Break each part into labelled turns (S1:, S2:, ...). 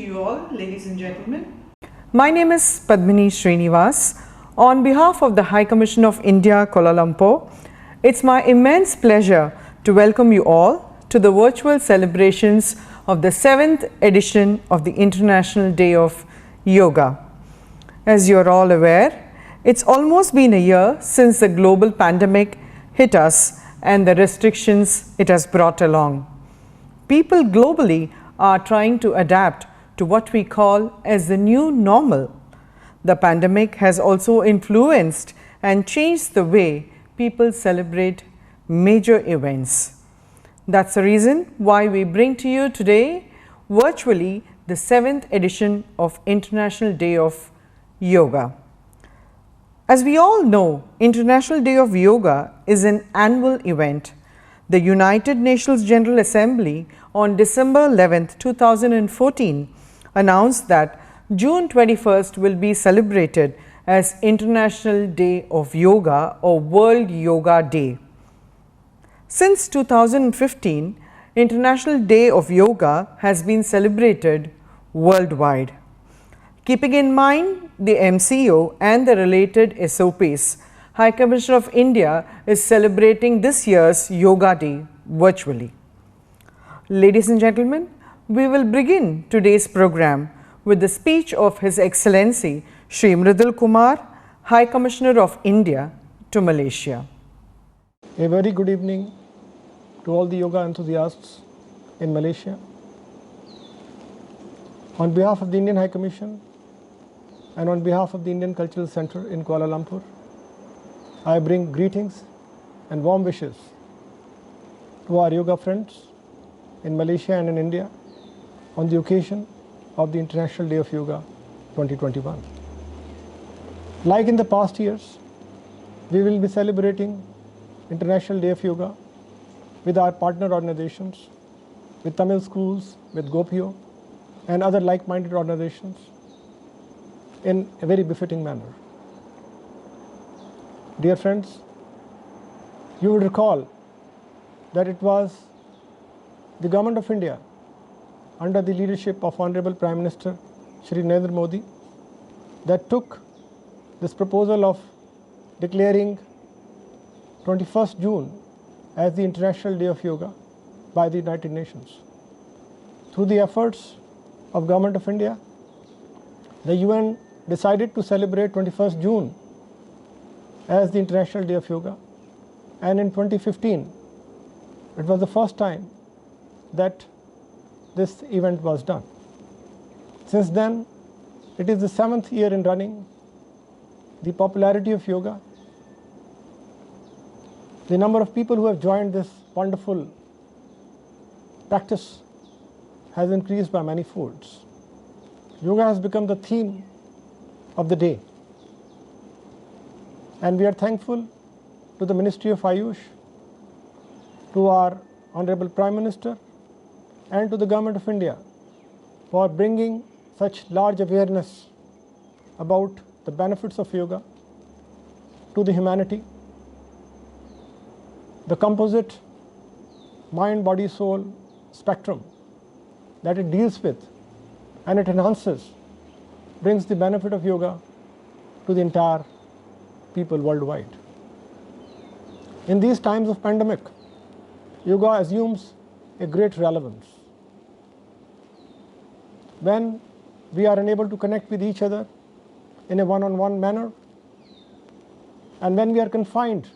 S1: you all, ladies and gentlemen.
S2: My name is Padmini Srinivas. On behalf of the High Commission of India, Kuala Lumpur, it's my immense pleasure to welcome you all to the virtual celebrations of the 7th edition of the International Day of Yoga. As you're all aware, it's almost been a year since the global pandemic hit us and the restrictions it has brought along. People globally are trying to adapt to what we call as the new normal. The pandemic has also influenced and changed the way people celebrate major events. That's the reason why we bring to you today virtually the 7th edition of International Day of Yoga. As we all know, International Day of Yoga is an annual event. The United Nations General Assembly on December 11, 2014 announced that June 21st will be celebrated as International Day of Yoga or World Yoga Day. Since 2015, International Day of Yoga has been celebrated worldwide. Keeping in mind the MCO and the related SOPs, High Commission of India is celebrating this year's Yoga Day virtually. Ladies and gentlemen, we will begin today's program with the speech of His Excellency Shri Mridul Kumar, High Commissioner of India to Malaysia.
S3: A very good evening to all the yoga enthusiasts in Malaysia. On behalf of the Indian High Commission and on behalf of the Indian Cultural Center in Kuala Lumpur, I bring greetings and warm wishes to our yoga friends in Malaysia and in India on the occasion of the International Day of Yoga 2021. Like in the past years, we will be celebrating International Day of Yoga with our partner organizations, with Tamil schools, with Gopio and other like-minded organizations in a very befitting manner. Dear friends, you would recall that it was the Government of India under the leadership of Honorable Prime Minister Shri Narendra Modi that took this proposal of declaring 21st June as the International Day of Yoga by the United Nations. Through the efforts of Government of India, the UN decided to celebrate 21st June as the International Day of Yoga, and in 2015 it was the first time that this event was done. Since then, it is the 7th year in running. The popularity of yoga, the number of people who have joined this wonderful practice has increased by many folds. Yoga has become the theme of the day. And we are thankful to the Ministry of Ayush, to our Honorable Prime Minister, and to the Government of India for bringing such large awareness about the benefits of yoga to the humanity. The composite mind, body, soul spectrum that it deals with and it enhances brings the benefit of yoga to the entire people worldwide. In these times of pandemic, yoga assumes a great relevance. When we are unable to connect with each other in a one-on-one manner, and when we are confined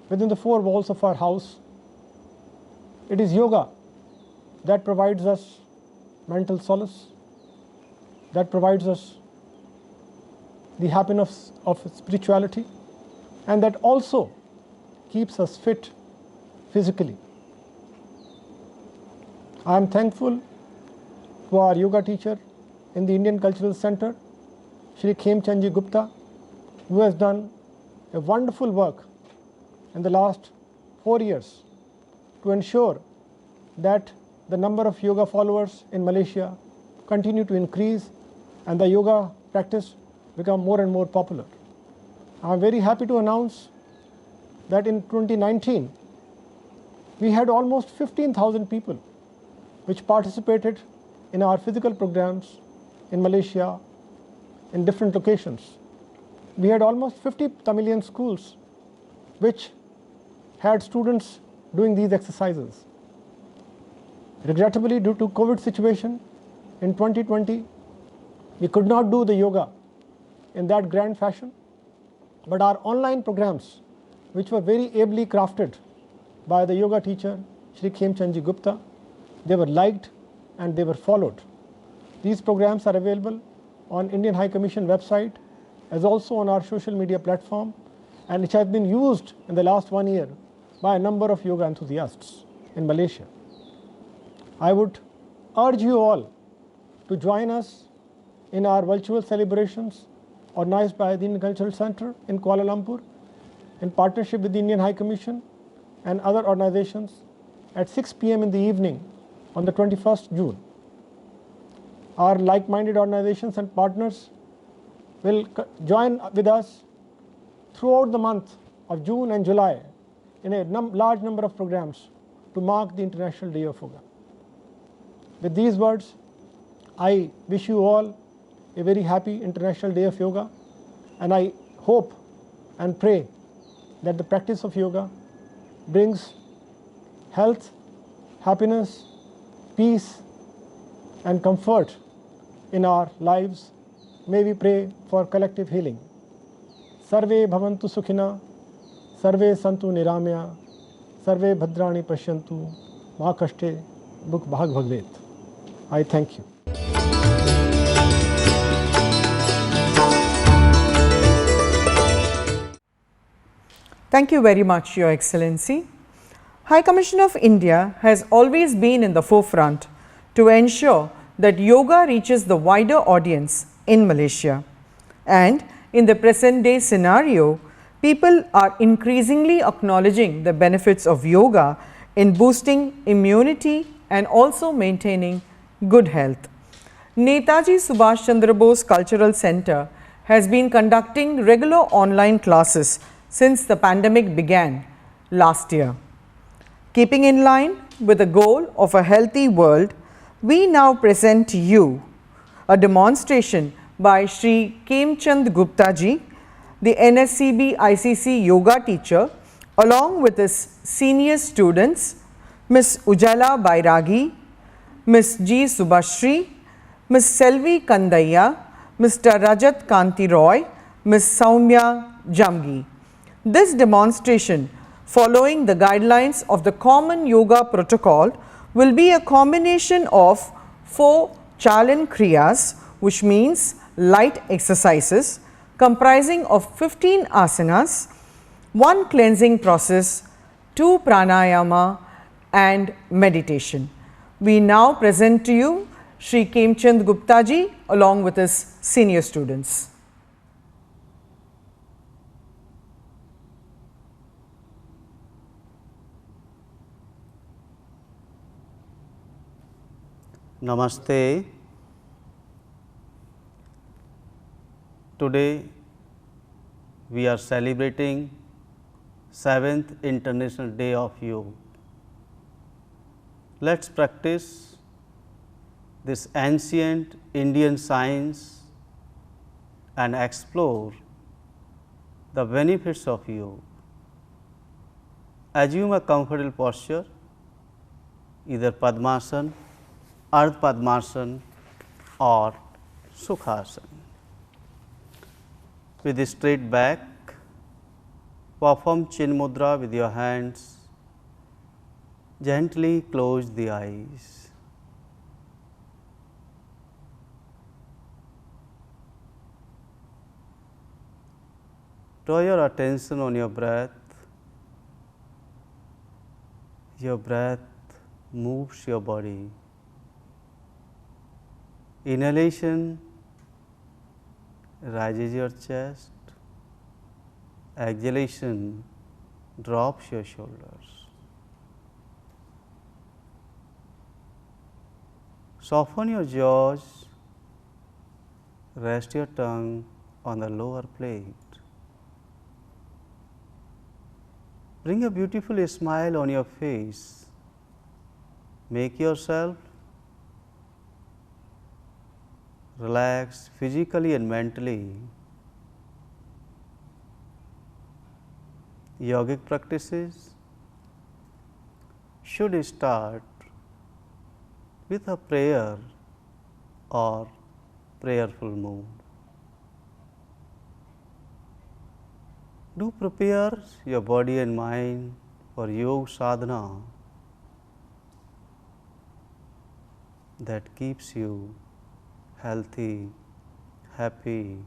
S3: within the four walls of our house, it is yoga that provides us mental solace, that provides us the happiness of spirituality, and that also keeps us fit physically. I am thankful to our yoga teacher in the Indian Cultural Center, Shri Khemchandji Gupta, who has done a wonderful work in the last 4 years to ensure that the number of yoga followers in Malaysia continue to increase and the yoga practice become more and more popular. I am very happy to announce that in 2019, we had almost 15,000 people which participated in our physical programs in Malaysia, in different locations. We had almost 50 Tamilian schools which had students doing these exercises. Regrettably, due to COVID situation in 2020, we could not do the yoga in that grand fashion, but our online programs, which were very ably crafted by the yoga teacher Shri Khemchandji Gupta, they were liked and they were followed. These programs are available on Indian High Commission website as also on our social media platform, and which has been used in the last 1 year by a number of yoga enthusiasts in Malaysia. I would urge you all to join us in our virtual celebrations organized by the Indian Cultural Center in Kuala Lumpur in partnership with the Indian High Commission and other organizations at 6 p.m. in the evening on the 21st June. Our like-minded organizations and partners will join with us throughout the month of June and July in a large number of programs to mark the International Day of Yoga. With these words, I wish you all a very happy International Day of Yoga, and I hope and pray that the practice of yoga brings health, happiness, peace and comfort in our lives. May we pray for collective healing. Sarve bhavantu sukhina, sarve santu niramya, sarve bhadrani pashyantu, ma kashte bhuk bhag bhagvet. I thank you.
S2: Thank you very much, Your Excellency. High Commission of India has always been in the forefront to ensure that yoga reaches the wider audience in Malaysia. And in the present day scenario, people are increasingly acknowledging the benefits of yoga in boosting immunity and also maintaining good health. Netaji Subhash Chandra Bose Cultural Center has been conducting regular online classes since the pandemic began last year. Keeping in line with the goal of a healthy world, we now present to you a demonstration by Shri Khemchand Gupta ji, the NSCB ICC yoga teacher, along with his senior students, Ms. Ujala Bairagi, Ms. G. Subhashri, Ms. Selvi Kandaiya, Mr. Rajat Kanti Roy, Ms. Saumya Jamgi. This demonstration, following the guidelines of the Common Yoga Protocol, will be a combination of 4 Chalan Kriyas, which means light exercises, comprising of 15 asanas, 1 cleansing process, 2 pranayama and meditation. We now present to you Shri Khemchand Gupta ji along with his senior students.
S4: Namaste. Today we are celebrating 7th International Day of Yoga. Let's practice this ancient Indian science and explore the benefits of yoga. Assume a comfortable posture, either Padmasana, Ardha Padmasana or Sukhasana. With a straight back, perform Chin Mudra with your hands. Gently close the eyes. Draw your attention on your breath. Your breath moves your body. Inhalation rises your chest. Exhalation drops your shoulders. Soften your jaws. Rest your tongue on the lower plate. Bring a beautiful smile on your face. Make yourself relax physically and mentally. Yogic practices should start with a prayer or prayerful mood. Do prepare your body and mind for yoga sadhana that keeps you healthy, happy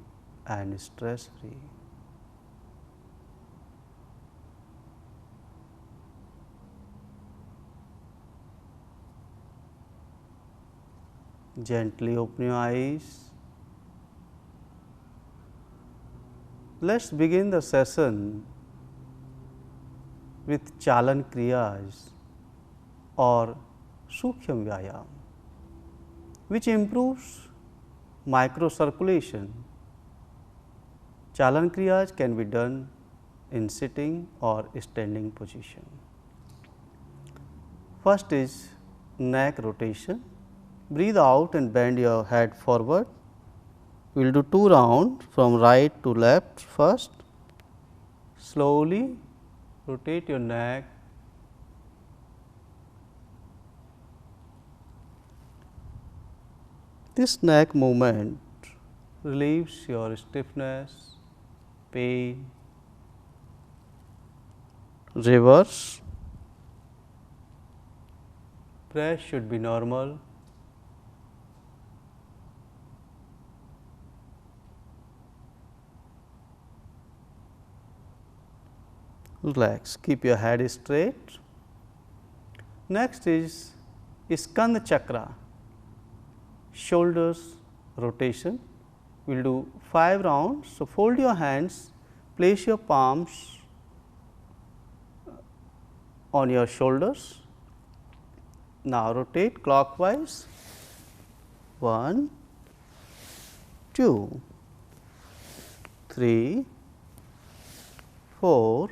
S4: and stress free. Gently open your eyes. Let's begin the session with Chalan Kriyas or Sukhyam Vyayam, which improves microcirculation. Chalan Kriyas can be done in sitting or standing position. First is neck rotation. Breathe out and bend your head forward. We will do 2 rounds from right to left first. Slowly rotate your neck. This neck movement relieves your stiffness, pain. Reverse. Breath should be normal. Relax, keep your head straight. Next is Skandha Chakra, shoulders rotation. We will do 5 rounds. So, fold your hands, place your palms on your shoulders. Now, rotate clockwise. 1, 2, 3, 4,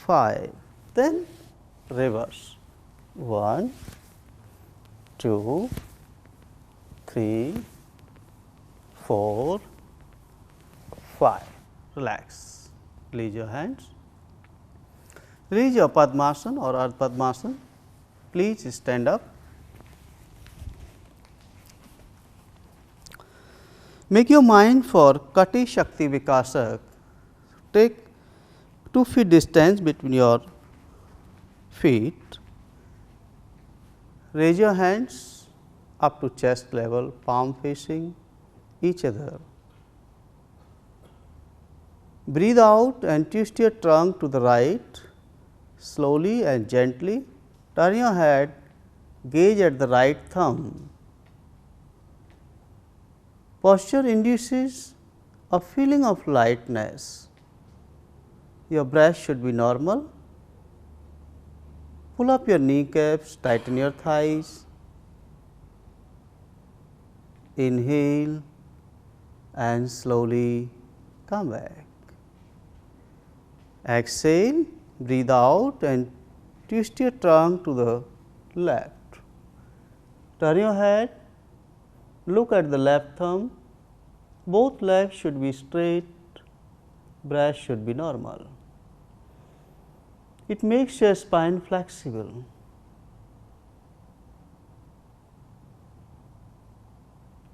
S4: 5, then reverse 1, 2, 3, 4, 5. Relax, release your hands, release your Padmasana or Ardha Padmasana. Please stand up. Make your mind for Kati Shakti Vikasak. Take 2 feet distance between your feet. Raise your hands up to chest level, palm facing each other. Breathe out and twist your trunk to the right. Slowly and gently turn your head, gaze at the right thumb. Posture induces a feeling of lightness. Your breath should be normal. Pull up your kneecaps, tighten your thighs. Inhale and slowly come back. Exhale, breathe out and twist your trunk to the left. Turn your head, look at the left thumb. Both legs should be straight, breath should be normal. It makes your spine flexible.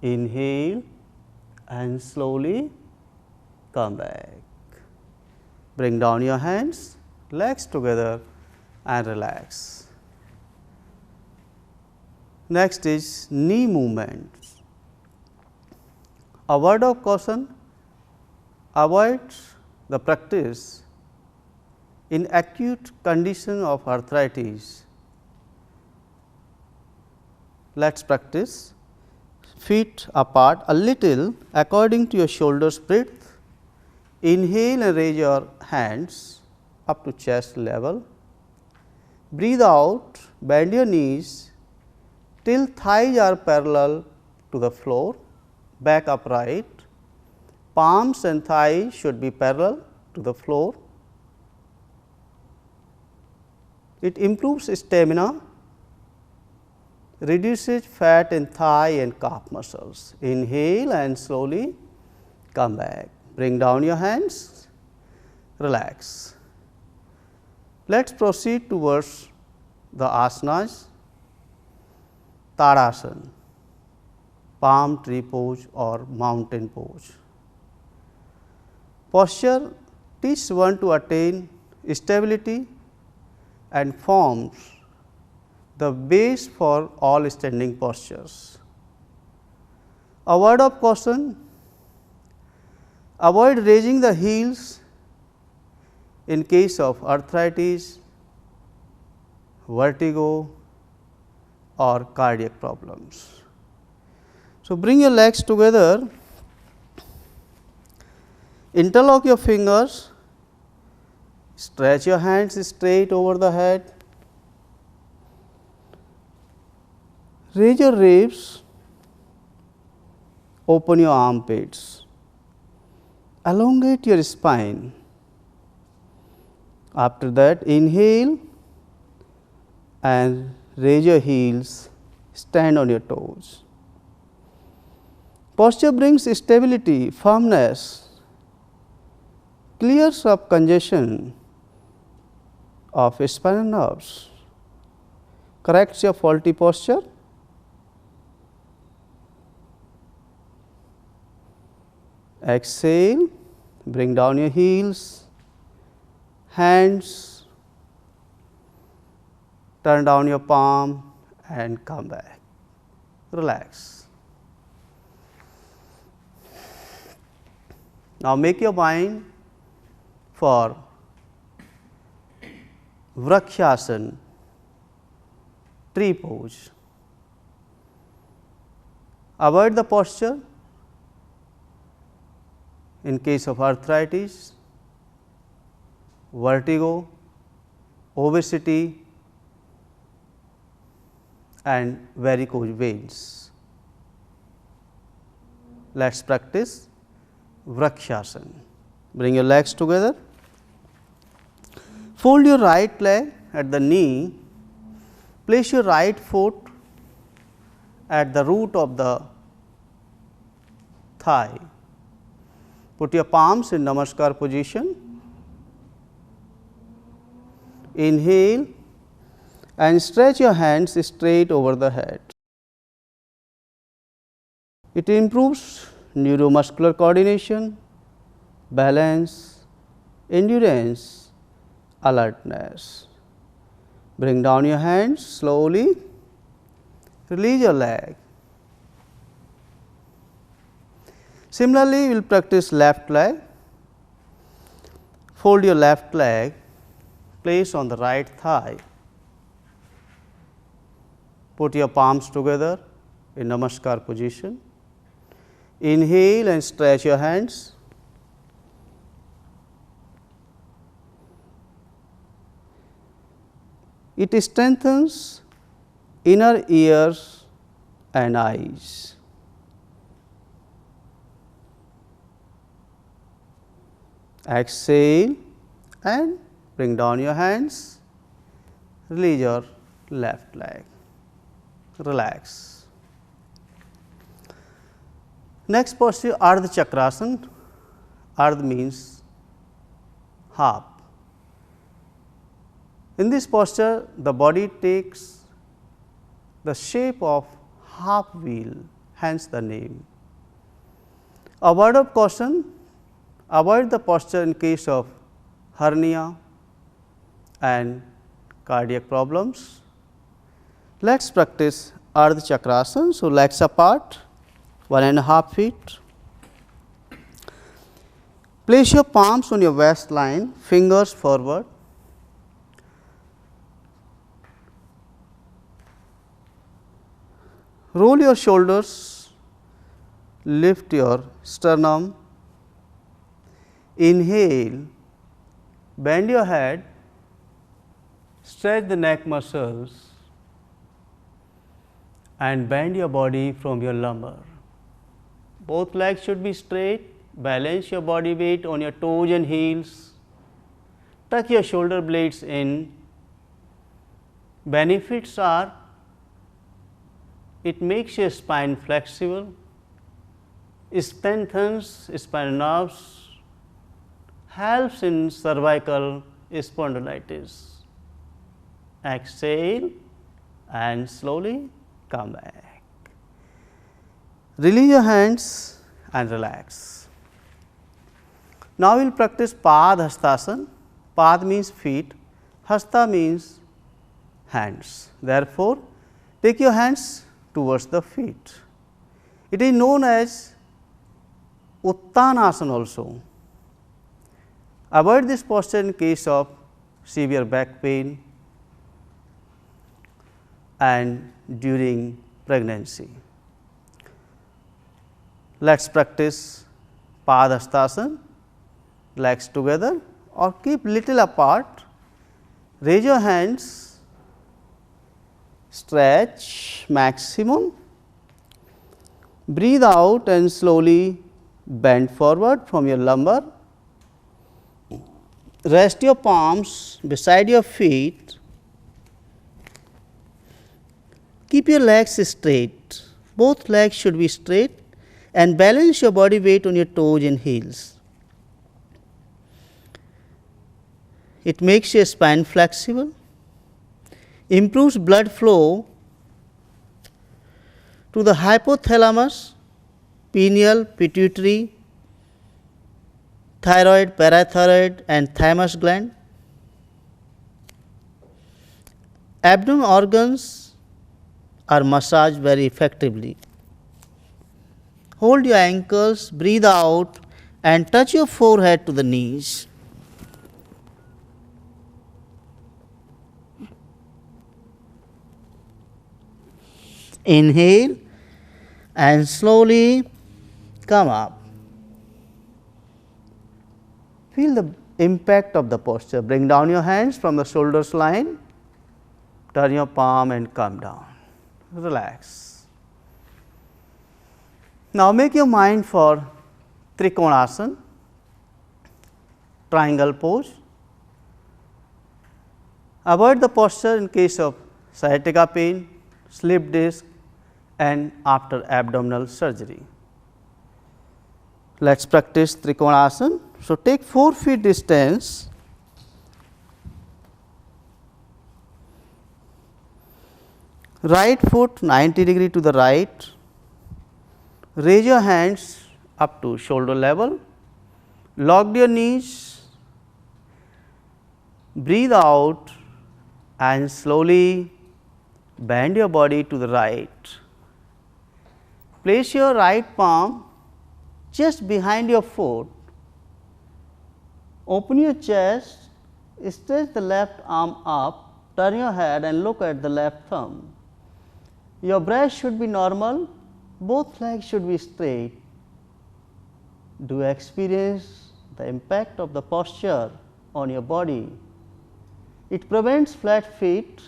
S4: Inhale and slowly come back. Bring down your hands, legs together and relax. Next is knee movements. A word of caution: avoid the practice in acute condition of arthritis. Let us practice feet apart a little according to your shoulders breadth. Inhale and raise your hands up to chest level. Breathe out, bend your knees till thighs are parallel to the floor, back upright. Palms and thighs should be parallel to the floor. It improves stamina. reduces fat in thigh and calf muscles. Inhale and slowly come back. Bring down your hands, relax. Let us proceed towards the asanas. Tadasana, palm tree pose or mountain pose. Posture teaches one to attain stability and forms the base for all standing postures. A word of caution: avoid raising the heels in case of arthritis, vertigo or cardiac problems. So, bring your legs together, interlock your fingers, stretch your hands straight over the head, raise your ribs, open your armpits, elongate your spine. After that, inhale and raise your heels, stand on your toes. Posture brings stability, firmness, clears up congestion of spinal nerves, corrects your faulty posture. Exhale, bring down your heels, hands, turn down your palm and come back. Relax. Now, make your mind for Vrikshasana, tree pose. Avoid the posture in case of arthritis, vertigo, obesity and varicose veins. Let us practice Vrikshasana. Bring your legs together, fold your right leg at the knee, place your right foot at the root of the thigh. Put your palms in Namaskar position. Inhale and stretch your hands straight over the head. It improves neuromuscular coordination, balance, endurance, alertness. Bring down your hands slowly, release your leg. Similarly, we will practice left leg. Fold your left leg, place on the right thigh. Put your palms together in Namaskar position. Inhale and stretch your hands. It strengthens inner ears and eyes. Exhale and bring down your hands. Release your left leg. Relax. Next posture, Ardha Chakrasana. Ardha means half. In this posture, the body takes the shape of half wheel, hence the name. A word of caution: avoid the posture in case of hernia and cardiac problems. Let us practice Ardha Chakrasana. So, legs apart, 1.5 feet. Place your palms on your waistline, fingers forward. Roll your shoulders, lift your sternum. Inhale, bend your head, stretch the neck muscles and bend your body from your lumbar. Both legs should be straight. Balance your body weight on your toes and heels. Tuck your shoulder blades in. Benefits are it makes your spine flexible, strengthens spinal nerves, helps in cervical spondylitis. Exhale and slowly come back. Release your hands and relax. Now we will practice Padhastasana. Pad means feet, Hasta means hands. Therefore, take your hands towards the feet. It is known as Uttanasana also. Avoid this posture in case of severe back pain and during pregnancy. Let us practice Padhastasana, legs together or keep little apart. Raise your hands, stretch maximum, breathe out and slowly bend forward from your lumbar. Rest your palms beside your feet. Keep your legs straight. Both legs should be straight and balance your body weight on your toes and heels. It makes your spine flexible, improves blood flow to the hypothalamus, pineal, pituitary, thyroid, parathyroid and thymus gland. Abdominal organs are massaged very effectively. Hold your ankles, breathe out and touch your forehead to the knees. Inhale and slowly come up. Feel the impact of the posture. Bring down your hands from the shoulders line, turn your palm and come down. Relax. Now make your mind for Trikonasana, triangle pose. Avoid the posture in case of sciatica pain, slip disc and after abdominal surgery. Let us practice Trikonasana. So, take 4 feet distance, right foot 90 degree to the right, raise your hands up to shoulder level, lock your knees, breathe out and slowly bend your body to the right. Place your right palm just behind your foot. Open your chest, stretch the left arm up, turn your head and look at the left thumb. Your breast should be normal, both legs should be straight. Do you experience the impact of the posture on your body? It prevents flat feet.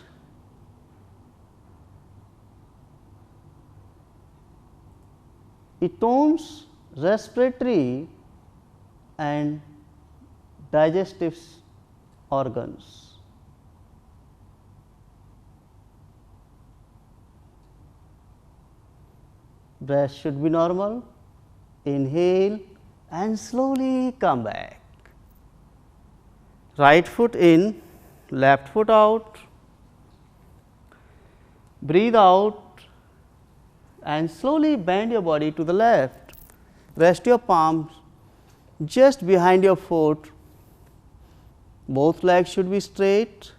S4: It tones respiratory and digestive organs. Breath should be normal. Inhale and slowly come back. Right foot in, left foot out. Breathe out and slowly bend your body to the left. Rest your palms just behind your foot. Both legs should be straight.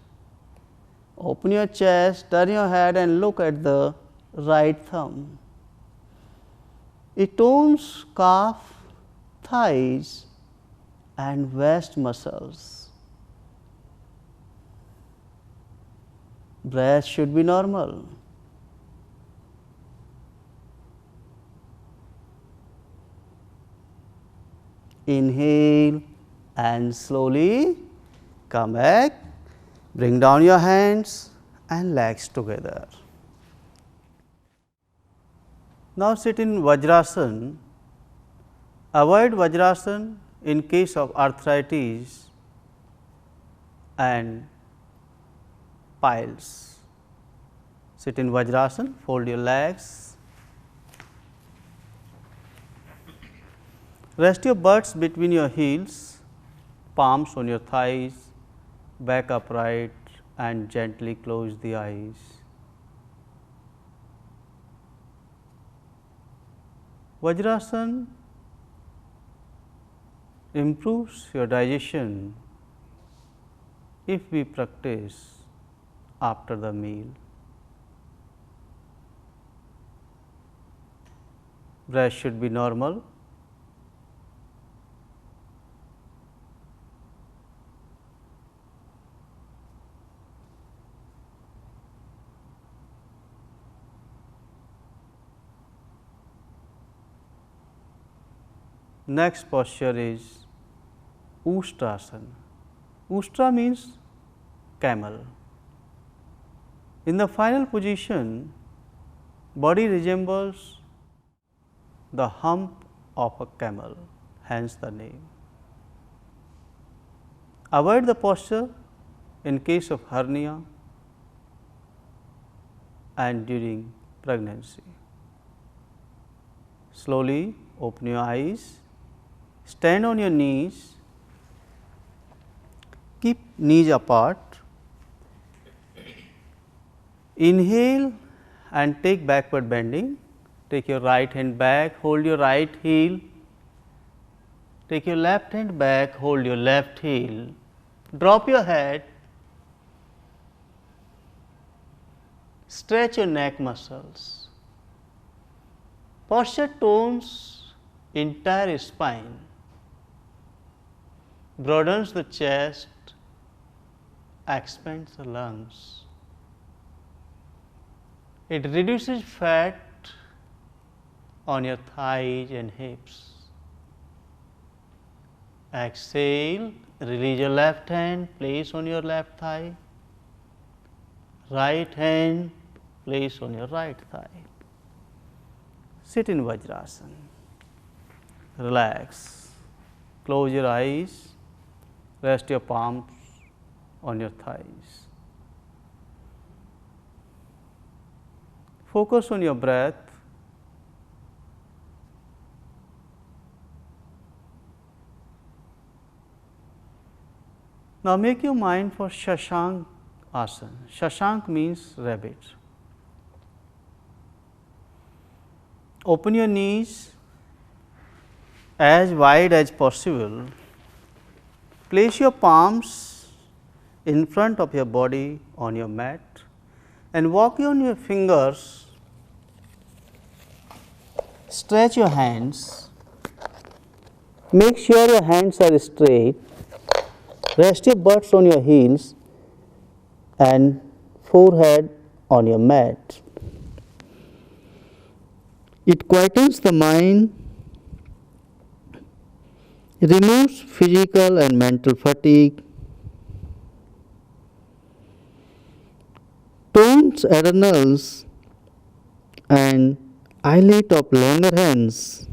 S4: Open your chest, turn your head and look at the right thumb. It tones calf, thighs and waist muscles. Breath should be normal. Inhale and slowly come back. Bring down your hands and legs together. Now sit in Vajrasana. Avoid Vajrasana in case of arthritis and piles. Sit in Vajrasana, fold your legs. Rest your butts between your heels, palms on your thighs, back upright, and gently close the eyes. Vajrasana improves your digestion if we practice after the meal. Breath should be normal. Next posture is Ustrasana. Ustra means camel. In the final position, body resembles the hump of a camel, hence the name. Avoid the posture in case of hernia and during pregnancy. Slowly open your eyes, stand on your knees, keep knees apart. Inhale and take backward bending. Take your right hand back, hold your right heel. Take your left hand back, hold your left heel. Drop your head. Stretch your neck muscles. Posture tones entire spine, broadens the chest, expands the lungs. It reduces fat on your thighs and hips. Exhale, release your left hand, place on your left thigh. Right hand, place on your right thigh. Sit in Vajrasana. Relax. Close your eyes. Rest your palms on your thighs. Focus on your breath. Now make your mind for Shashank Asana. Shashank means rabbit. Open your knees as wide as possible. Place your palms in front of your body on your mat and walk on your fingers. Stretch your hands. Make sure your hands are straight. Rest your butts on your heels and forehead on your mat. It quietens the mind, removes physical and mental fatigue, tones adrenals and eyelid of longer hands.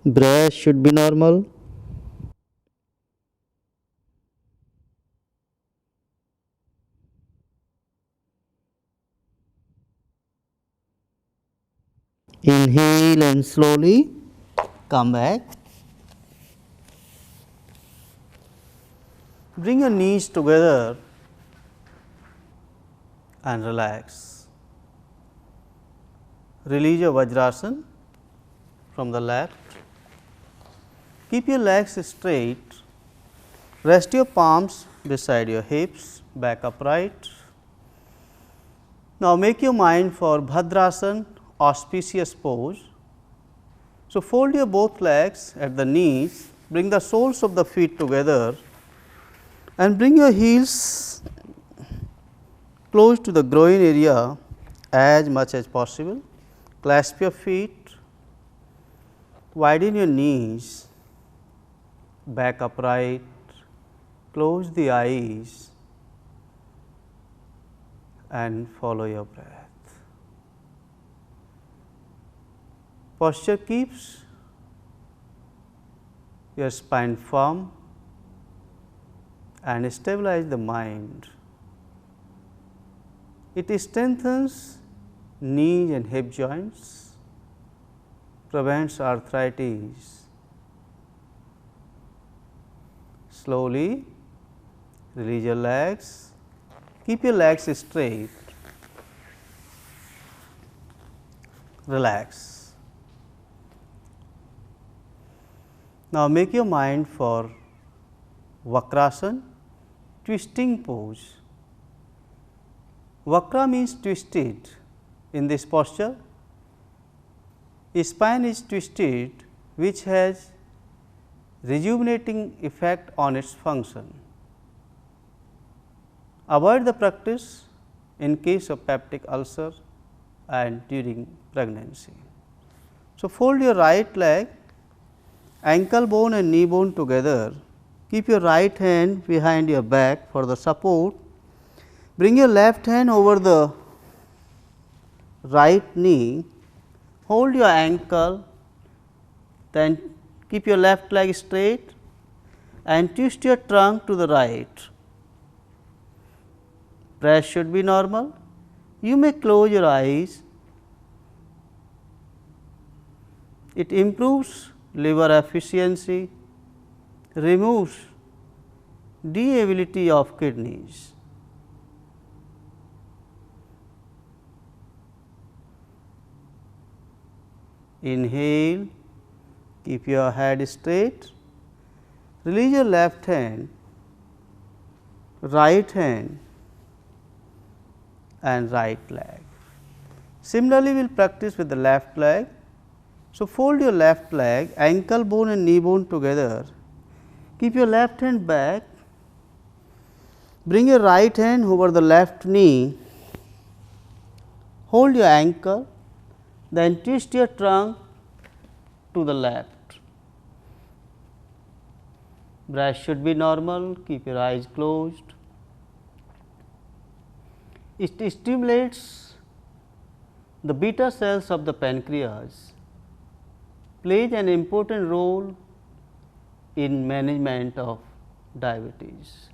S4: Breath should be normal. Inhale and slowly come back. Bring your knees together and relax. Release your Vajrasana from the left. Keep your legs straight. Rest your palms beside your hips, back upright. Now make your mind for Bhadrasana, auspicious pose. So fold your both legs at the knees, bring the soles of the feet together and bring your heels close to the groin area as much as possible. Clasp your feet, widen your knees, back upright, close the eyes and follow your breath. Posture keeps your spine firm and stabilize the mind. It strengthens knees and hip joints, prevents arthritis. Slowly release your legs, keep your legs straight, relax. Now make your mind for Vakrasana, twisting pose. Vakra means twisted. In this posture, spine is twisted, which has rejuvenating effect on its function. Avoid the practice in case of peptic ulcer and during pregnancy. So, fold your right leg, ankle bone and knee bone together. Keep your right hand behind your back for the support. Bring your left hand over the right knee, hold your ankle, then keep your left leg straight and twist your trunk to the right. Breath should be normal. You may close your eyes. It improves liver efficiency, removes deability of kidneys. Inhale, keep your head straight, release your left hand, right hand and right leg. Similarly, we will practice with the left leg. So, fold your left leg, ankle bone and knee bone together, keep your left hand back, bring your right hand over the left knee, hold your ankle, then twist your trunk to the left. Breath should be normal, keep your eyes closed. It stimulates the beta cells of the pancreas, plays an important role in management of diabetes.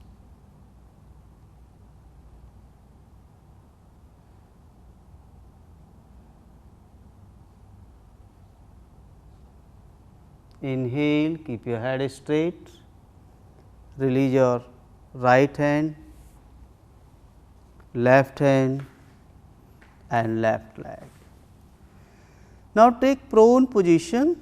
S4: Inhale, keep your head straight, release your right hand, left hand and left leg. Now, take prone position.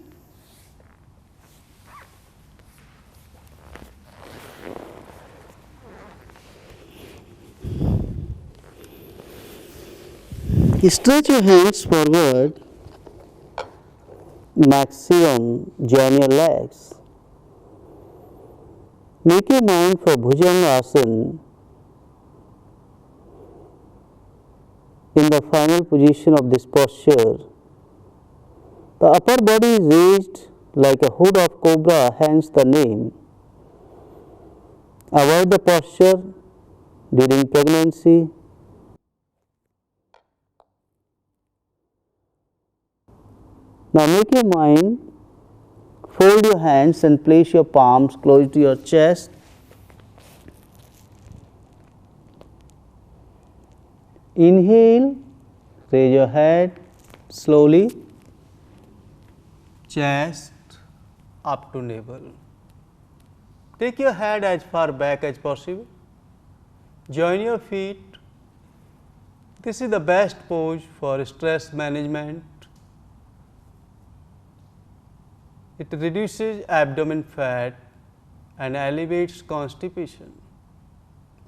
S4: Stretch your hands forward, maximum join your legs. Make your mind for Bhujanga Asana in the final position of this posture. The upper body is raised like a hood of cobra, hence the name. Avoid the posture during pregnancy. Now make your mind, fold your hands and place your palms close to your chest. Inhale, raise your head slowly, chest up to navel. Take your head as far back as possible. Join your feet. This is the best pose for stress management. It reduces abdomen fat and alleviates constipation.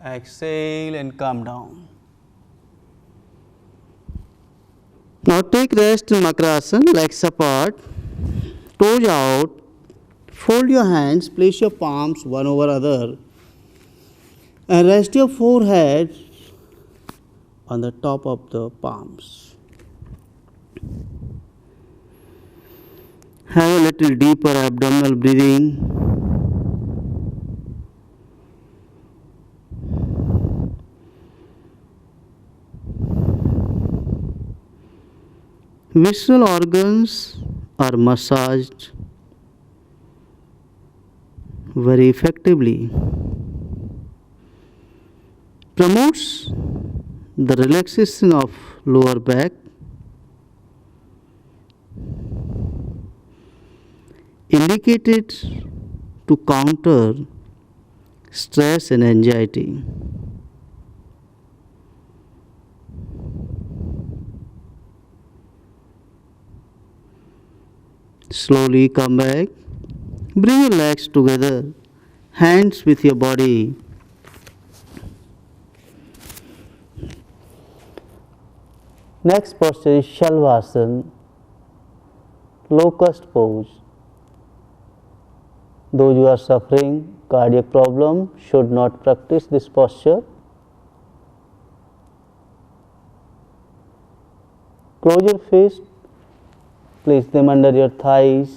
S4: Exhale and calm down. Now take rest in Makrasana, legs apart, toes out, fold your hands, place your palms one over other and rest your forehead on the top of the palms. Have a little deeper abdominal breathing. Visceral organs are massaged very effectively. Promotes the relaxation of lower back, indicated to counter stress and anxiety. Slowly come back. Bring your legs together, hands with your body. Next posture is Shalvasana, locust pose. Those who are suffering cardiac problem should not practice this posture. Close your fists, place them under your thighs.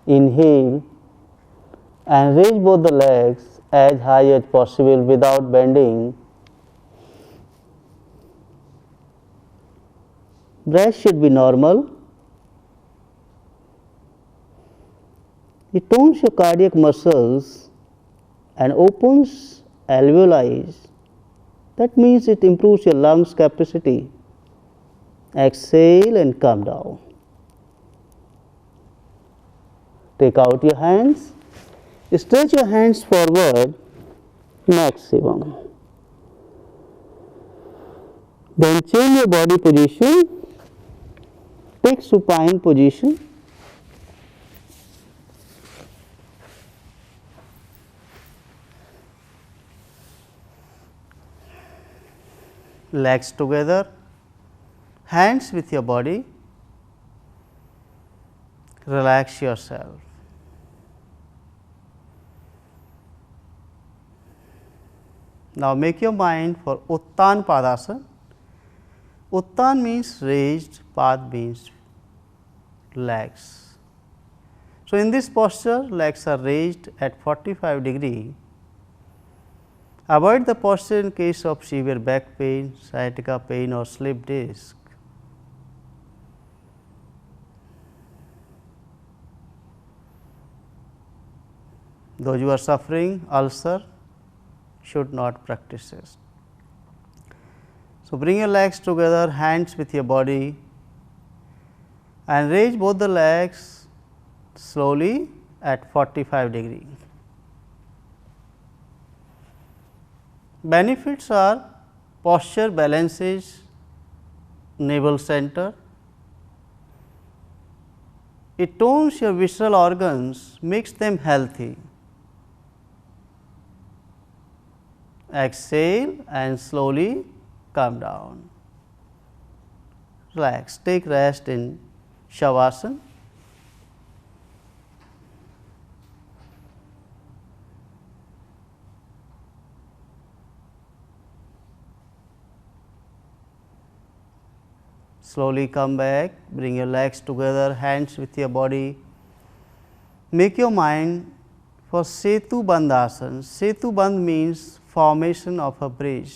S4: Inhale and raise both the legs as high as possible without bending. Breath should be normal. It tones your cardiac muscles and opens alveoli. That means it improves your lungs capacity. Exhale and come down. Take out your hands. Stretch your hands forward maximum. Then change your body position. Take supine position. Legs together, hands with your body. Relax yourself. Now make your mind for Uttan Padasana. Uttan means raised, Pad means legs. So in this posture, legs are raised at 45 degree. Avoid the posture in case of severe back pain, sciatica pain or slip disc. Those who are suffering ulcer should not practice this. So bring your legs together, hands with your body and raise both the legs slowly at 45 degree. Benefits are posture balances navel center. It tones your visceral organs, makes them healthy. Exhale and slowly come down. Relax, take rest in Shavasana. Slowly come back, bring your legs together, hands with your body. Make your mind for Setu Bandhasana. Setu Bandh means formation of a bridge.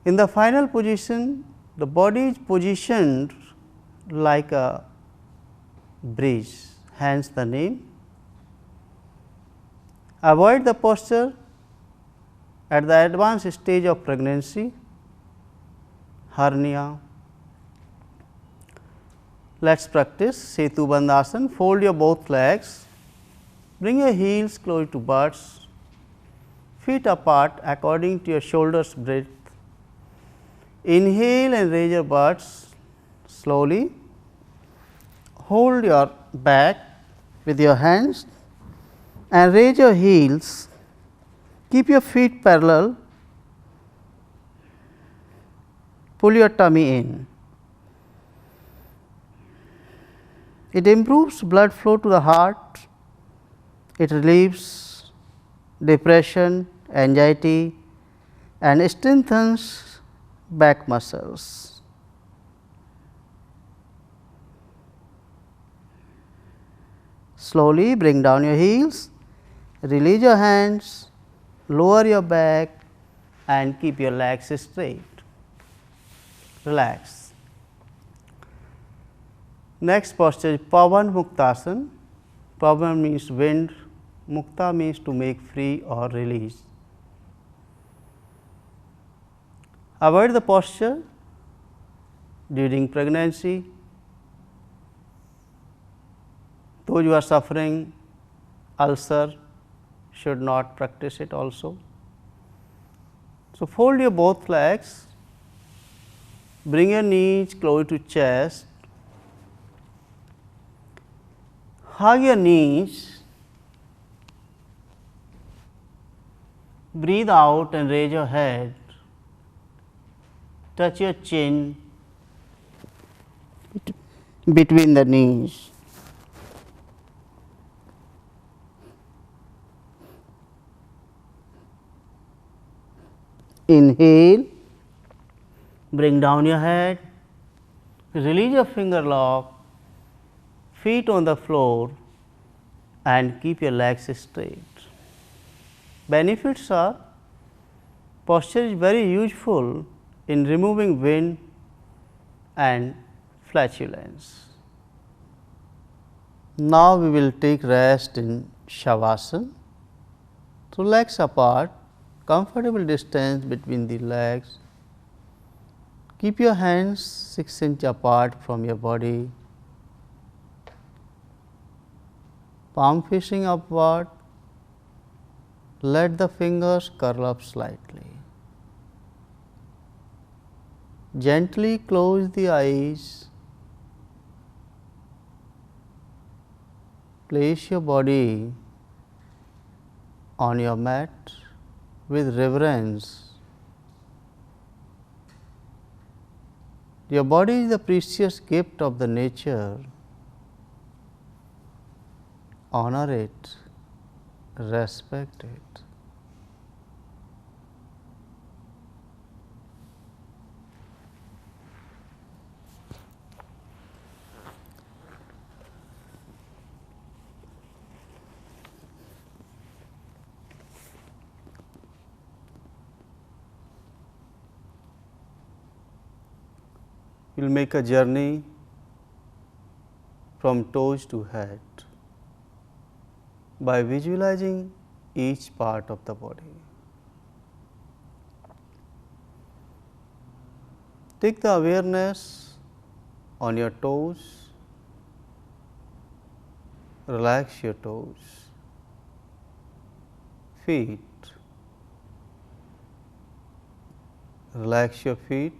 S4: In the final position, the body is positioned like a bridge, hence the name. Avoid the posture at the advanced stage of pregnancy, hernia. Let us practice Setu Bandhasana. Fold your both legs, bring your heels close to butts, feet apart according to your shoulders breadth. Inhale and raise your butts slowly. Hold your back with your hands and raise your heels. Keep your feet parallel. Pull your tummy in. It improves blood flow to the heart. It relieves depression, anxiety and strengthens back muscles. Slowly bring down your heels, release your hands, lower your back and keep your legs straight. Relax. Next posture is Pavan Muktasana. Pavan means wind, Mukta means to make free or release. Avoid the posture during pregnancy. Those who are suffering ulcer should not practice it also. So, fold your both legs, bring your knees close to chest, hug your knees, breathe out and raise your head, touch your chin between the knees. Inhale, bring down your head, release your finger lock, feet on the floor and keep your legs straight. Benefits are, posture is very useful in removing wind and flatulence. Now, we will take rest in Shavasana. So, legs apart, comfortable distance between the legs. Keep your hands 6 inches apart from your body, palm facing upward. Let the fingers curl up slightly. Gently close the eyes. Place your body on your mat with reverence. Your body is the precious gift of the nature. Honor it, respect it. You will make a journey from toes to head by visualizing each part of the body. Take the awareness on your toes, relax your toes, feet, relax your feet,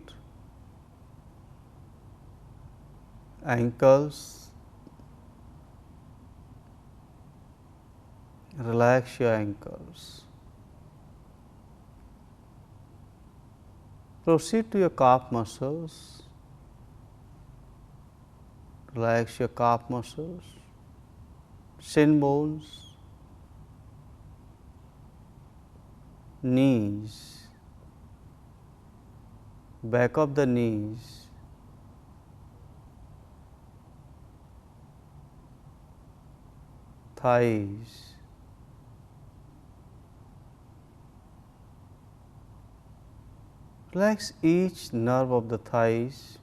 S4: ankles, relax your ankles. Proceed to your calf muscles, relax your calf muscles, shin bones, knees, back of the knees, thighs, relax each nerve of the thighs,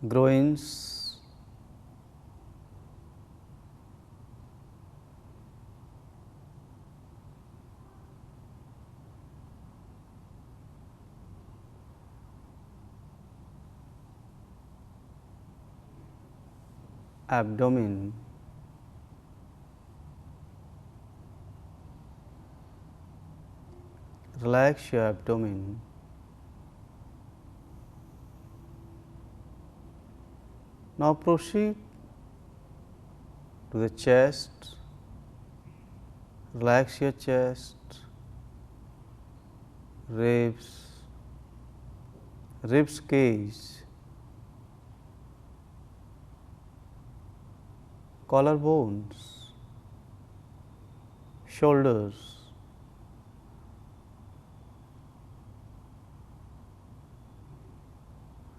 S4: groins, abdomen, relax your abdomen. Now proceed to the chest, relax your chest, ribs, ribs cage, collarbones, shoulders,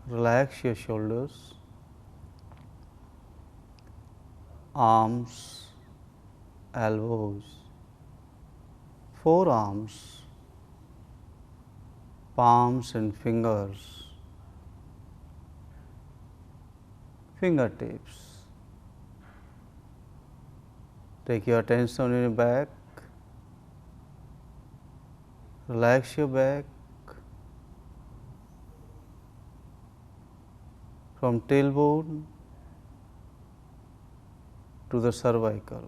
S4: relax your shoulders, arms, elbows, forearms, palms and fingers, fingertips. Take your attention on your back, Relax your back from tailbone to the cervical.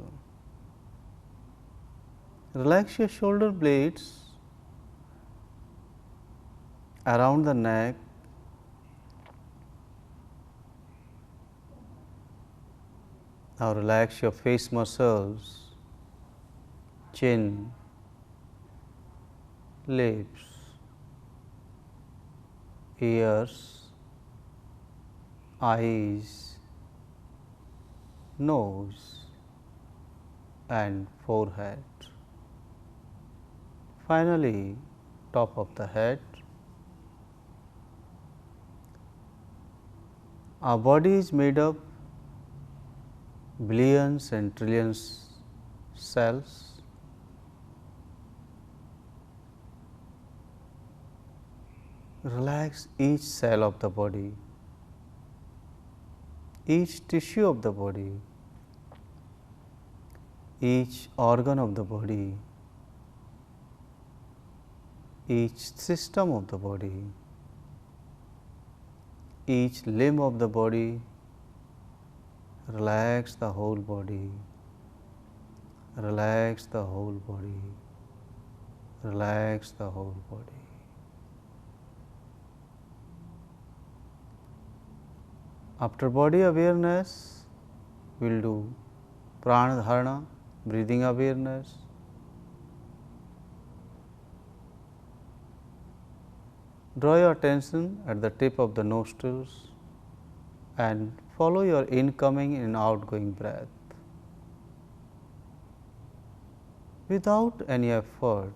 S4: Relax your shoulder blades around the neck. Now relax your face muscles, chin, lips, ears, eyes, nose and forehead. Finally, top of the head. Our body is made of billions and trillions cells. Relax each cell of the body, each tissue of the body, each organ of the body, each system of the body, each limb of the body. Relax the whole body, relax the whole body, relax the whole body. After body awareness, we will do prana dharana, breathing awareness. Draw your attention at the tip of the nostrils and follow your incoming and outgoing breath without any effort.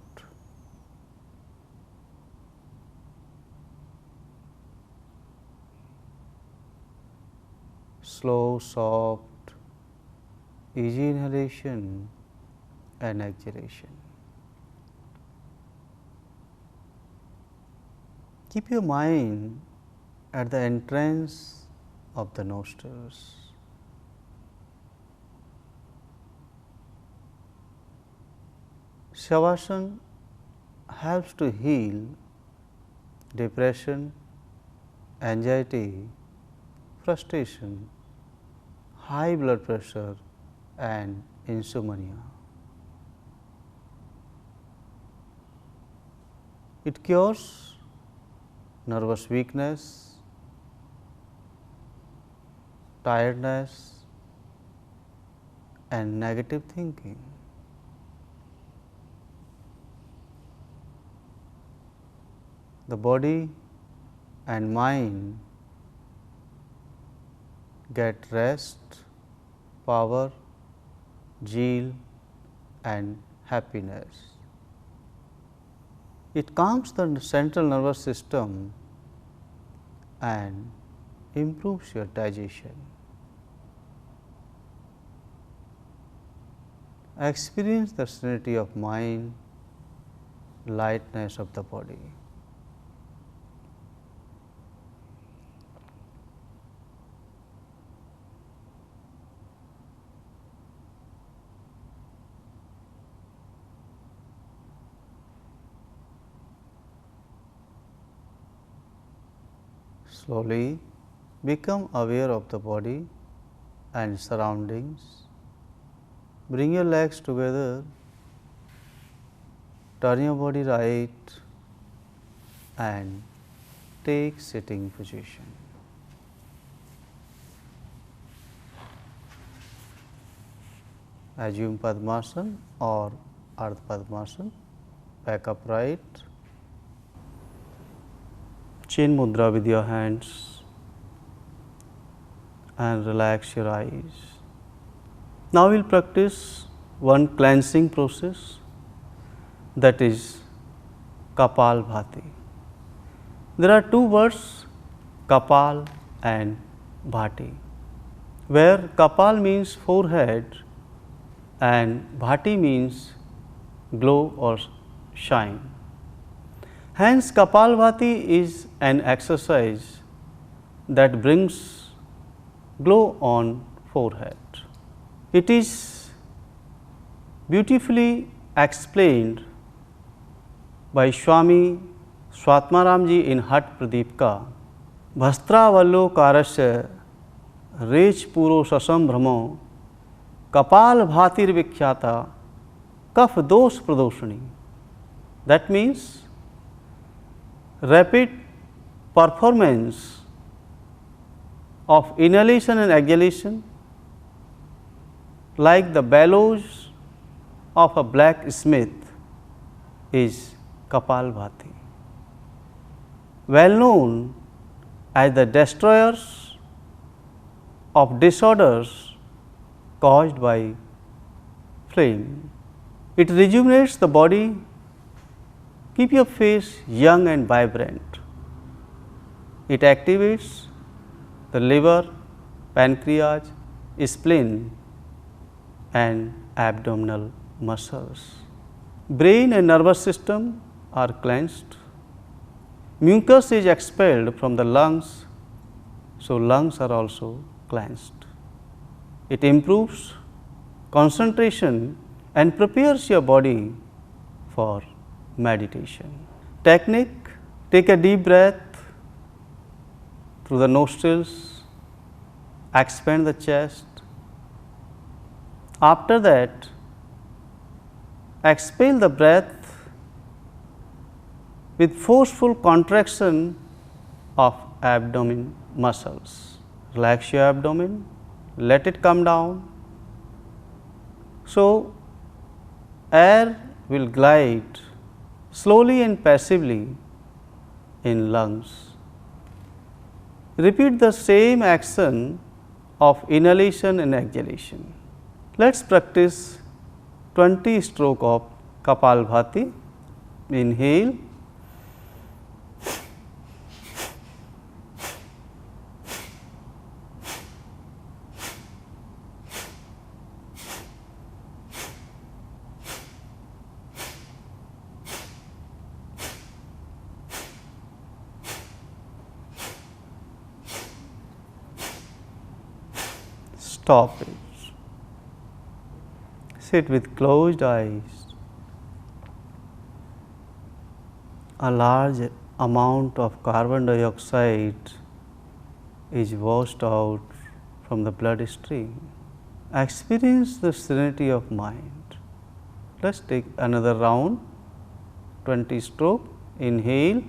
S4: Slow, soft, easy inhalation and exhalation. Keep your mind at the entrance of the nostrils. Shavasana helps to heal depression, anxiety, frustration, high blood pressure and insomnia. It cures nervous weakness, tiredness and negative thinking. The body and mind get rest, power, zeal and happiness. It calms the central nervous system and improves your digestion. Experience the serenity of mind, lightness of the body. Slowly become aware of the body and surroundings. Bring your legs together, turn your body right and take sitting position. Assume Padmasana or Ardha Padmasana, back upright. Chin mudra with your hands and relax your eyes. Now we will practice one cleansing process, that is Kapalbhati. There are two words, Kapal and Bhati, where Kapal means forehead and Bhati means glow or shine. Hence, Kapalbhati is an exercise that brings glow on forehead. It is beautifully explained by Swami Swatmaram ji in Hat Pradipka. Vastravallokarasya reach पूरो ससम भ्रमो कपाल भातिर विख्याता कफ दोष प्रदोषणी. That means rapid performance of inhalation and exhalation like the bellows of a blacksmith is Kapalbhati, well known as the destroyers of disorders caused by flame. It rejuvenates the body, keep your face young and vibrant. It activates the liver, pancreas, spleen and abdominal muscles. Brain and nervous system are cleansed. Mucus is expelled from the lungs, so lungs are also cleansed. It improves concentration and prepares your body for meditation. Technique: take a deep breath through the nostrils, expand the chest. After that, expel the breath with forceful contraction of abdomen muscles. Relax your abdomen, let it come down. So, air will glide slowly and passively in lungs. Repeat the same action of inhalation and exhalation. Let us practice 20 stroke of Kapalbhati. Inhale. Stop it. Sit with closed eyes. A large amount of carbon dioxide is washed out from the bloodstream. Experience the serenity of mind. Let us take another round, 20 stroke. Inhale.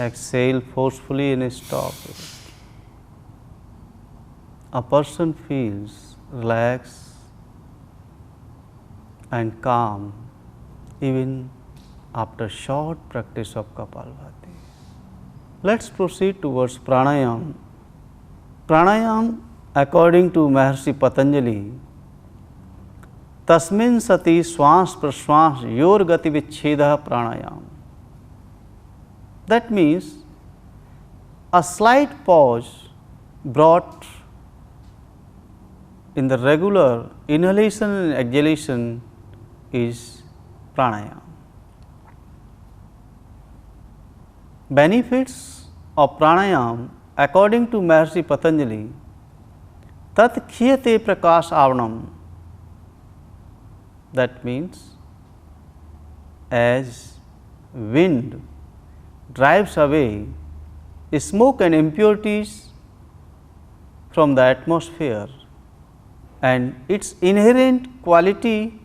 S4: Exhale forcefully and stop it. A person feels relaxed and calm even after short practice of Kapalbhati. Let us proceed towards pranayam. Pranayam, according to Maharshi Patanjali, tasmin sati swans praswans yor gati vichhedah pranayam. That means a slight pause brought in the regular inhalation and exhalation is pranayam. Benefits of pranayam according to Maharshi Patanjali, tat khiyate prakash avanam. That means as wind drives away smoke and impurities from the atmosphere, and its inherent quality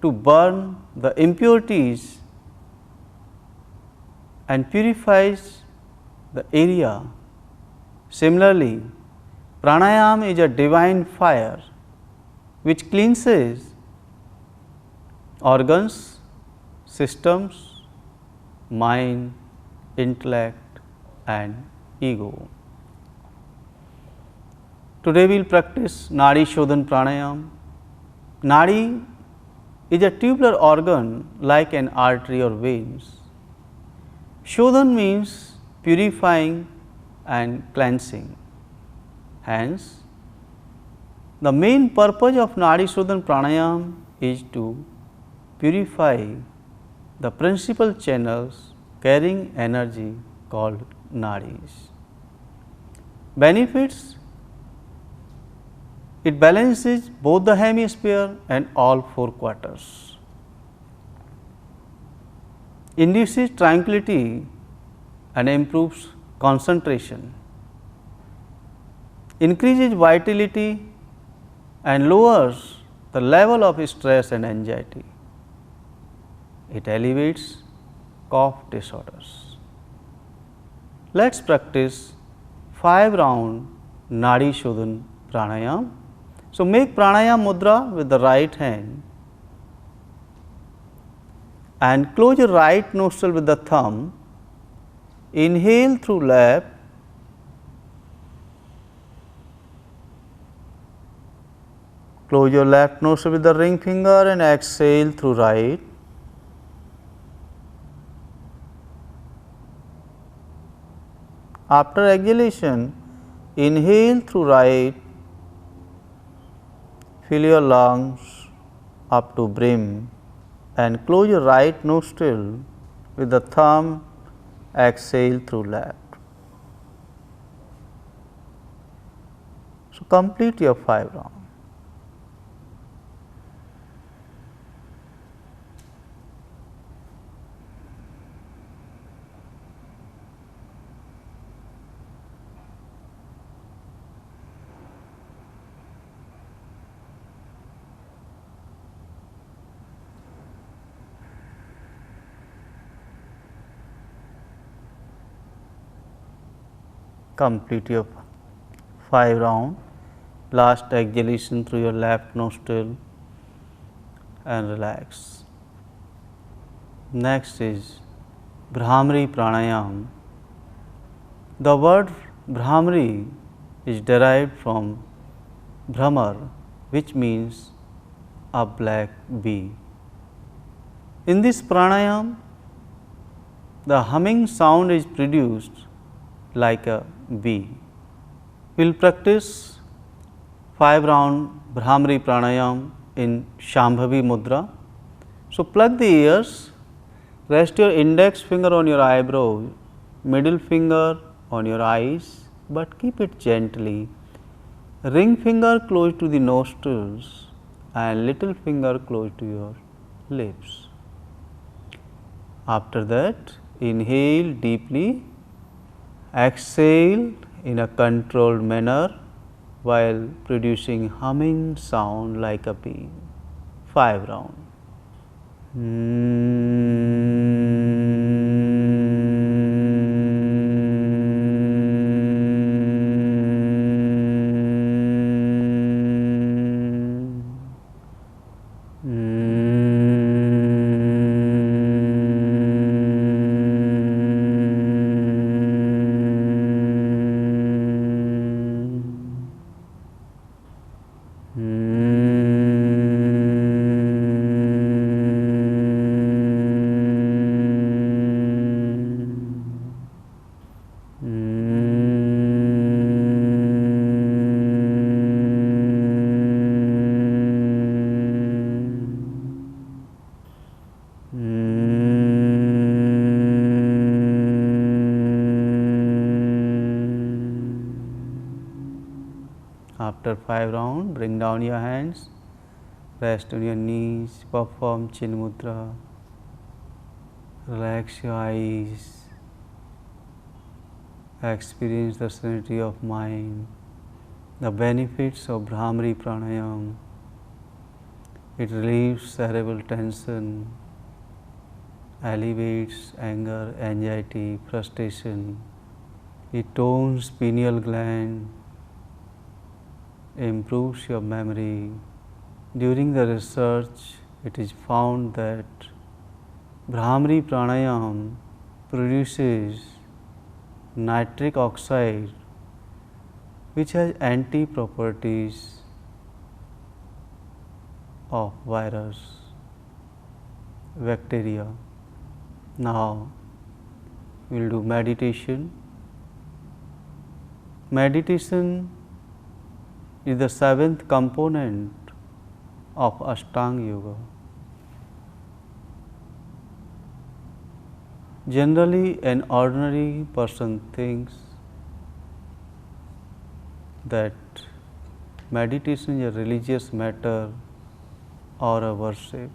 S4: to burn the impurities and purifies the area. Similarly, pranayam is a divine fire which cleanses organs, systems, mind, intellect and ego. Today we will practice Nadi Shodhan Pranayam. Nadi is a tubular organ like an artery or veins. Shodhan means purifying and cleansing. hands. The main purpose of Nadi Shodhan Pranayam is to purify the principal channels carrying energy called nadis. Benefits: it balances both the hemisphere and all four quarters, induces tranquility and improves concentration, increases vitality and lowers the level of stress and anxiety. It alleviates cough disorders. Let us practice 5 round Nadi Shodhan Pranayam. So, make pranayam mudra with the right hand and close your right nostril with the thumb. Inhale through left, close your left nostril with the ring finger and exhale through right. After exhalation, inhale through right, fill your lungs up to brim and close your right nostril with the thumb, exhale through left. So, complete your 5 rounds. Complete your 5 round. Last exhalation through your left nostril and relax. Next is Bhramari Pranayam. The word Bhramari is derived from Bhramar, which means a black bee. In this pranayam, the humming sound is produced like a bee. We will practice 5 round Bhramari Pranayam in Shambhavi Mudra. So, plug the ears, rest your index finger on your eyebrow, middle finger on your eyes, but keep it gently. Ring finger close to the nostrils and little finger close to your lips. After that, inhale deeply, exhale in a controlled manner while producing humming sound like a bee. 5 rounds. After 5 rounds, bring down your hands, rest on your knees, perform chin mudra, relax your eyes, experience the serenity of mind, the benefits of Bhramari Pranayam. It relieves cerebral tension, alleviates anger, anxiety, frustration. It tones pineal gland, improves your memory. During the research, it is found that Bhramari Pranayam produces nitric oxide, which has anti properties of virus, bacteria. Now, we will do meditation. Meditation is the seventh component of Ashtanga Yoga. Generally, an ordinary person thinks that meditation is a religious matter or a worship.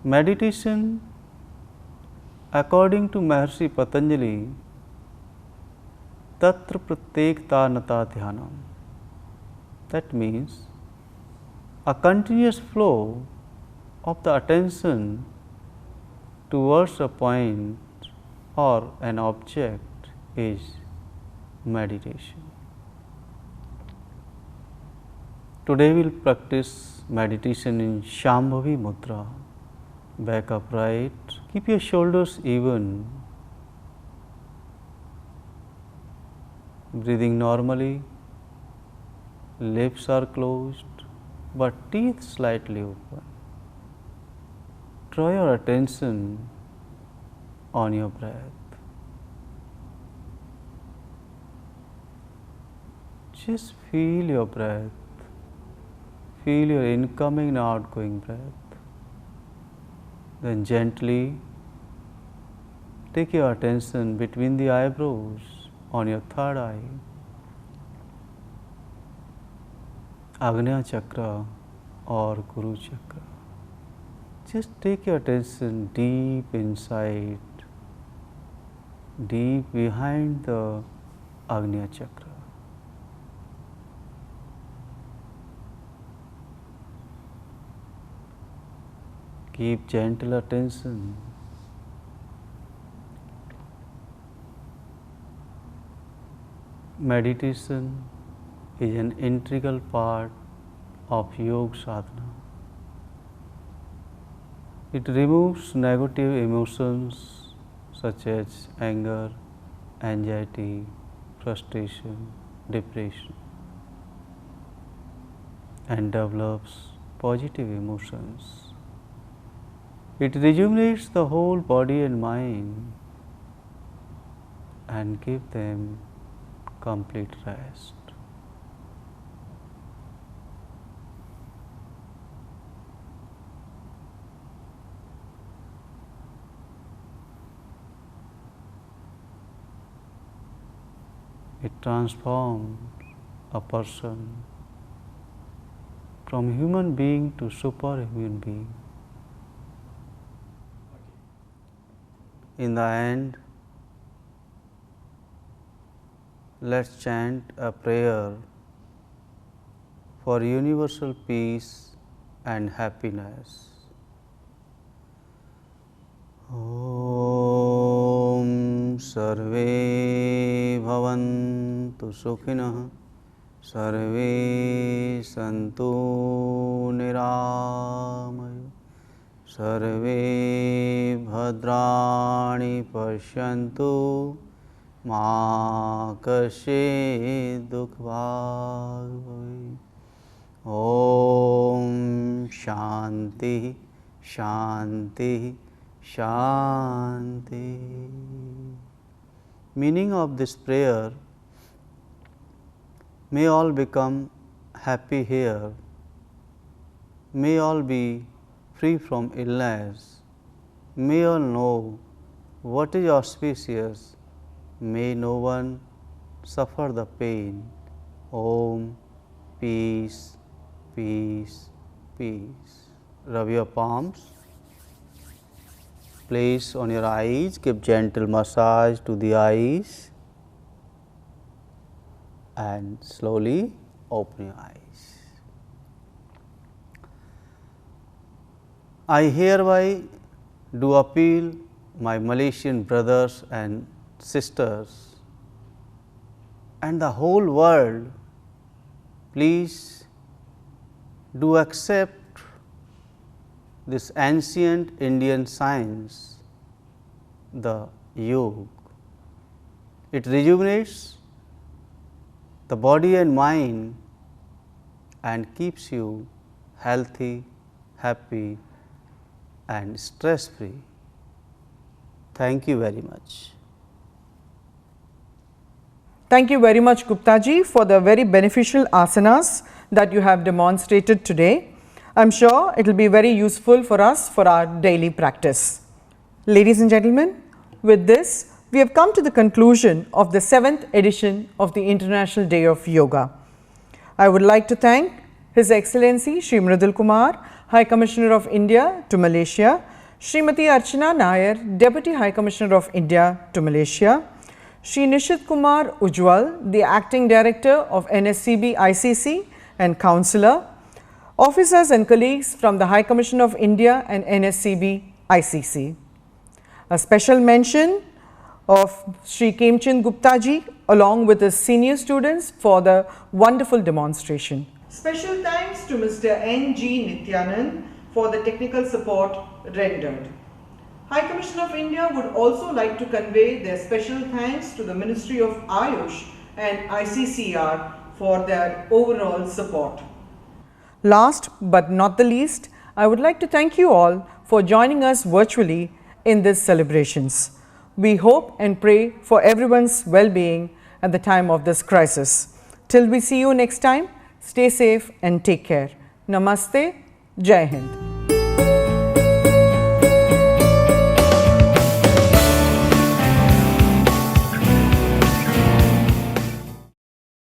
S4: Meditation, according to Maharshi Patanjali, tatra pratyekta nata dhyanam. That means a continuous flow of the attention towards a point or an object is meditation. Today we will practice meditation in Shambhavi Mudra. Back upright, keep your shoulders even, breathing normally, lips are closed but teeth slightly open. Draw your attention on your breath. Just feel your breath, feel your incoming and outgoing breath. Then gently take your attention between the eyebrows on your third eye, Agnya Chakra or Guru Chakra. Just take your attention deep inside, deep behind the Agnya Chakra. Keep gentle attention. Meditation is an integral part of yoga sadhana. It removes negative emotions such as anger, anxiety, frustration, depression, and develops positive emotions. It rejuvenates the whole body and mind and gives them complete rest. It transforms a person from human being to superhuman being. In the end, let's chant a prayer for universal peace and happiness. Om Sarve Bhavantu Sukhinah Sarve Santu Niramayu Sarve Bhadrani Pashyantu Ma Kashe Dukbhag Bhavesh. Om Shanti Shanti Shanti. Meaning of this prayer: may all become happy here, may all be free from illness, may all know what is auspicious, may no one suffer the pain. Om, peace, peace, peace. Rub your palms, place on your eyes, give gentle massage to the eyes and slowly open your eyes. I hereby do appeal my Malaysian brothers and sisters and the whole world, please do accept this ancient Indian science, the yoga. It rejuvenates the body and mind and keeps you healthy, happy and stress free. Thank you very much.
S2: Thank you very much, Gupta ji, for the very beneficial asanas that you have demonstrated today. I'm sure it will be very useful for us for our daily practice. Ladies and gentlemen, with this, we have come to the conclusion of the 7th edition of the International Day of Yoga. I would like to thank His Excellency Shri Mridul Kumar, High Commissioner of India to Malaysia, Srimati Archana Nair, Deputy High Commissioner of India to Malaysia, Shri Nishit Kumar Ujwal, the Acting Director of NSCB ICC and Councillor, officers and colleagues from the High Commission of India and NSCB ICC. A special mention of Shri Kemchand Gupta ji along with his senior students for the wonderful demonstration.
S1: Special thanks to Mr. N.G. Nityanand for the technical support rendered. High Commission of India would also like to convey their special thanks to the Ministry of Ayush and ICCR for their overall support.
S2: Last but not the least, I would like to thank you all for joining us virtually in these celebrations. We hope and pray for everyone's well-being at the time of this crisis. Till we see you next time, stay safe and take care. Namaste, Jai Hind.